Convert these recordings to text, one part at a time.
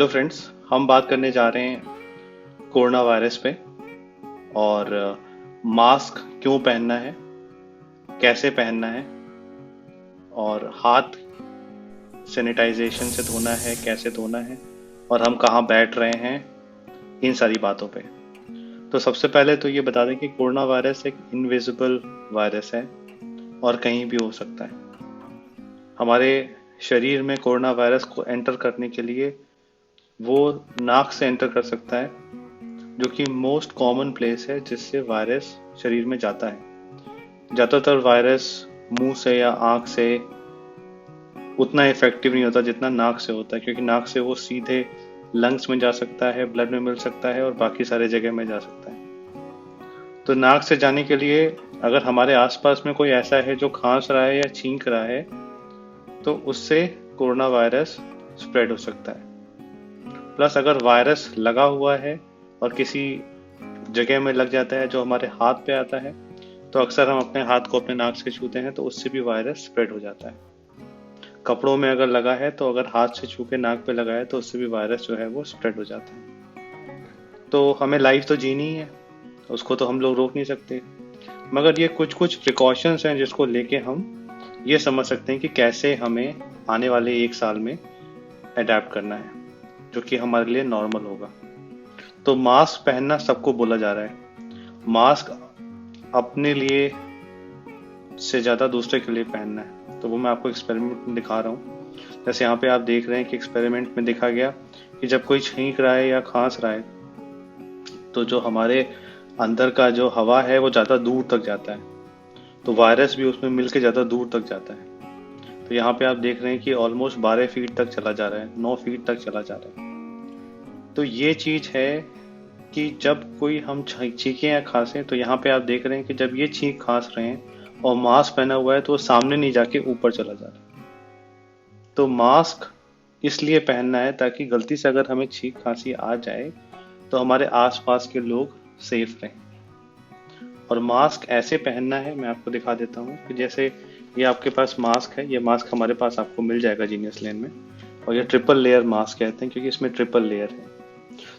Hello friends. हम बात करने जा रहे हैं कोरोना वायरस पे और मास्क क्यों पहनना है, कैसे पहनना है और हाथ सैनिटाइजेशन से धोना है, कैसे धोना है और हम कहाँ बैठ रहे हैं, इन सारी बातों पे। तो सबसे पहले तो ये बता दें कि कोरोना वायरस एक इनविजिबल वायरस है और कहीं भी हो सकता है। हमारे शरीर में कोरोना वायरस को एंटर करने के लिए वो नाक से एंटर कर सकता है, जो कि मोस्ट कॉमन प्लेस है जिससे वायरस शरीर में जाता है। ज़्यादातर वायरस मुंह से या आंख से उतना इफेक्टिव नहीं होता जितना नाक से होता है, क्योंकि नाक से वो सीधे लंग्स में जा सकता है, ब्लड में मिल सकता है और बाकी सारे जगह में जा सकता है। तो नाक से जाने के लिए अगर हमारे आसपास में कोई ऐसा है जो खांस रहा है या छींक रहा है, तो उससे कोरोना वायरस स्प्रेड हो सकता है। प्लस अगर वायरस लगा हुआ है और किसी जगह में लग जाता है जो हमारे हाथ पे आता है, तो अक्सर हम अपने हाथ को अपने नाक से छूते हैं, तो उससे भी वायरस स्प्रेड हो जाता है। कपड़ों में अगर लगा है तो अगर हाथ से छू के नाक पे लगा है तो उससे भी वायरस जो है वो स्प्रेड हो जाता है। तो हमें लाइफ तो जीनी ही है, उसको तो हम लोग रोक नहीं सकते, मगर ये कुछ कुछ प्रिकॉशंस हैं जिसको लेके हम ये समझ सकते हैं कि कैसे हमें आने वाले एक साल में अडेप्ट करना है, जो कि हमारे लिए नॉर्मल होगा। तो मास्क पहनना सबको बोला जा रहा है। मास्क अपने लिए से ज़्यादा दूसरे के लिए पहनना है, तो वो मैं आपको एक्सपेरिमेंट में दिखा रहा हूँ। जैसे यहाँ पे आप देख रहे हैं कि एक्सपेरिमेंट में देखा गया कि जब कोई छींक रहा है या खांस रहा है, तो जो हमारे अंदर का जो हवा है वो ज़्यादा दूर तक जाता है, तो वायरस भी उसमें मिल के ज़्यादा दूर तक जाता है। तो यहाँ पे आप देख रहे हैं कि ऑलमोस्ट 12 फीट तक चला जा रहा है, 9 फीट तक चला जा रहा है। तो ये चीज़ है कि जब कोई हम छींकें या खांसें, तो यहाँ पे आप देख रहे हैं कि जब ये छींक खांस रहे हैं और मास्क पहना हुआ है, तो वो सामने नहीं जाके ऊपर चला जा रहा है। तो मास्क इसलिए पहनना है ताकि गलती से अगर हमें छींक खांसी आ जाए तो हमारे आसपास के लोग सेफ रहें। और मास्क ऐसे पहनना है, मैं आपको दिखा देता हूँ कि जैसे ये आपके पास मास्क है, ये मास्क हमारे पास आपको मिल जाएगा जीनियस लेन में, और ये ट्रिपल लेयर मास्क कहते हैं क्योंकि इसमें ट्रिपल लेयर है।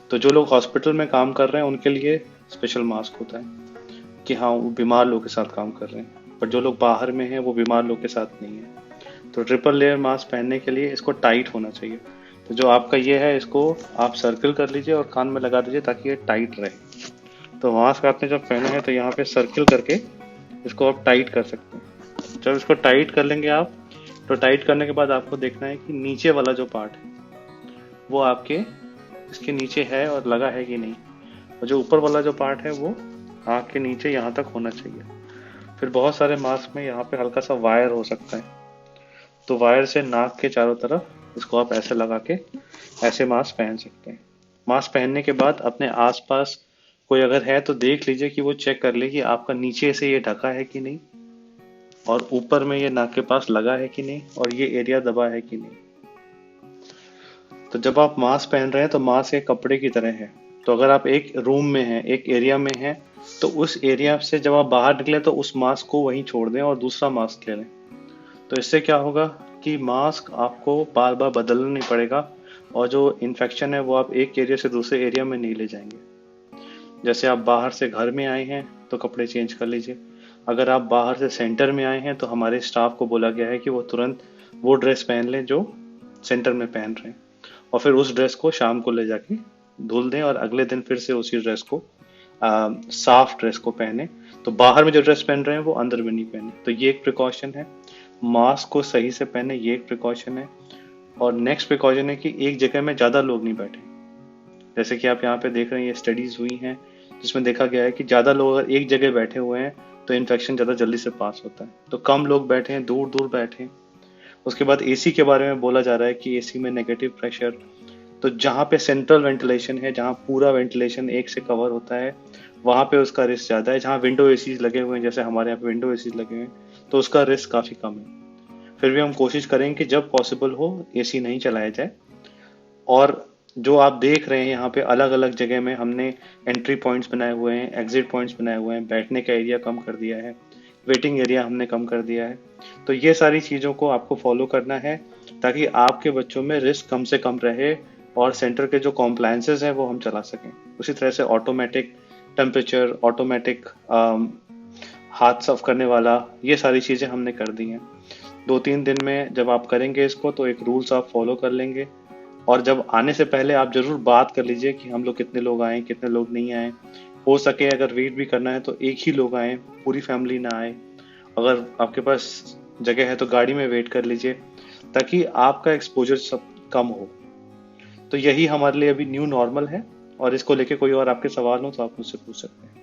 तो जो लोग हॉस्पिटल में काम कर रहे हैं उनके लिए स्पेशल मास्क होता है कि हाँ वो बीमार लोग के साथ काम कर रहे हैं, पर जो लोग बाहर में हैं वो बीमार लोग के साथ नहीं है। तो ट्रिपल लेयर मास्क पहनने के लिए इसको टाइट होना चाहिए। तो जो आपका ये है, इसको आप सर्किल कर लीजिए और कान में लगा दीजिए ताकि ये टाइट रहे। तो मास्क आपने जब पहना है तो यहाँ पे सर्किल करके इसको आप टाइट कर सकते हैं। जब इसको टाइट कर लेंगे आप, तो टाइट करने के बाद आपको देखना है कि नीचे वाला जो पार्ट है वो आपके इसके नीचे है और लगा है कि नहीं, और जो ऊपर वाला जो पार्ट है वो आँख के नीचे यहाँ तक होना चाहिए। फिर बहुत सारे मास्क में यहाँ पे हल्का सा वायर हो सकता है, तो वायर से नाक के चारों तरफ इसको आप ऐसे लगा के ऐसे मास्क पहन सकते हैं। मास्क पहनने के बाद अपने आसपास कोई अगर है तो देख लीजिए कि वो चेक कर ले कि आपका नीचे से ये ढका है कि नहीं, और ऊपर में ये नाक के पास लगा है कि नहीं, और ये एरिया दबा है कि नहीं। तो जब आप मास्क पहन रहे हैं तो मास्क एक कपड़े की तरह है। तो अगर आप एक रूम में हैं, एक एरिया में हैं, तो उस एरिया से जब आप बाहर निकले तो उस मास्क को वहीं छोड़ दें और दूसरा मास्क ले लें। तो इससे क्या होगा कि मास्क आपको बार बार बदलना नहीं पड़ेगा, और जो इन्फेक्शन है वो आप एक एरिया से दूसरे एरिया में नहीं ले जाएंगे। जैसे आप बाहर से घर में आए हैं तो कपड़े चेंज कर लीजिए। अगर आप बाहर से सेंटर में आए हैं तो हमारे स्टाफ को बोला गया है कि वो तुरंत वो ड्रेस पहन लें जो सेंटर में पहन रहे हैं, और फिर उस ड्रेस को शाम को ले जाके धुल दें और अगले दिन फिर से उसी ड्रेस को साफ ड्रेस को पहने। तो बाहर में जो ड्रेस पहन रहे हैं वो अंदर में नहीं पहने। तो ये एक प्रिकॉशन है। मास्क को सही से पहने, ये एक प्रिकॉशन है। और नेक्स्ट प्रिकॉशन है कि एक जगह में ज़्यादा लोग नहीं बैठे। जैसे कि आप यहाँ पे देख रहे हैं, ये स्टडीज हुई हैं जिसमें देखा गया है कि ज़्यादा लोग अगर एक जगह बैठे हुए हैं तो इन्फेक्शन ज़्यादा जल्दी से पास होता है। तो कम लोग बैठे हैं, दूर दूर बैठे हैं। उसके बाद एसी के बारे में बोला जा रहा है कि एसी में नेगेटिव प्रेशर, तो जहाँ पे सेंट्रल वेंटिलेशन है, जहाँ पूरा वेंटिलेशन एक से कवर होता है, वहाँ पे उसका रिस्क ज़्यादा है। जहाँ विंडो एसीज लगे हुए हैं, जैसे हमारे यहाँ पे विंडो एसीज लगे हुए हैं, तो उसका रिस्क काफ़ी कम है। फिर भी हम कोशिश करेंगे कि जब पॉसिबल हो एसी नहीं चलाया जाए। और जो आप देख रहे हैं यहाँ पे अलग अलग जगह में हमने एंट्री पॉइंट्स बनाए हुए हैं, एग्जिट पॉइंट्स बनाए हुए हैं, बैठने का एरिया कम कर दिया है, वेटिंग एरिया हमने कम कर दिया है। तो ये सारी चीज़ों को आपको फॉलो करना है ताकि आपके बच्चों में रिस्क कम से कम रहे और सेंटर के जो कॉम्प्लायंसेस हैं वो हम चला सकें। उसी तरह से ऑटोमेटिक टेम्परेचर, ऑटोमेटिक हाथ साफ करने वाला, ये सारी चीज़ें हमने कर दी हैं। 2-3 दिन में जब आप करेंगे इसको तो एक रूल्स आप फॉलो कर लेंगे। और जब आने से पहले आप जरूर बात कर लीजिए कि हम लोग कितने लोग आए, कितने लोग नहीं आए। हो सके अगर वेट भी करना है तो एक ही लोग आए, पूरी फैमिली ना आए। अगर आपके पास जगह है तो गाड़ी में वेट कर लीजिए, ताकि आपका एक्सपोजर सब कम हो। तो यही हमारे लिए अभी न्यू नॉर्मल है। और इसको लेके कोई और आपके सवाल हो तो आप मुझसे पूछ सकते हैं।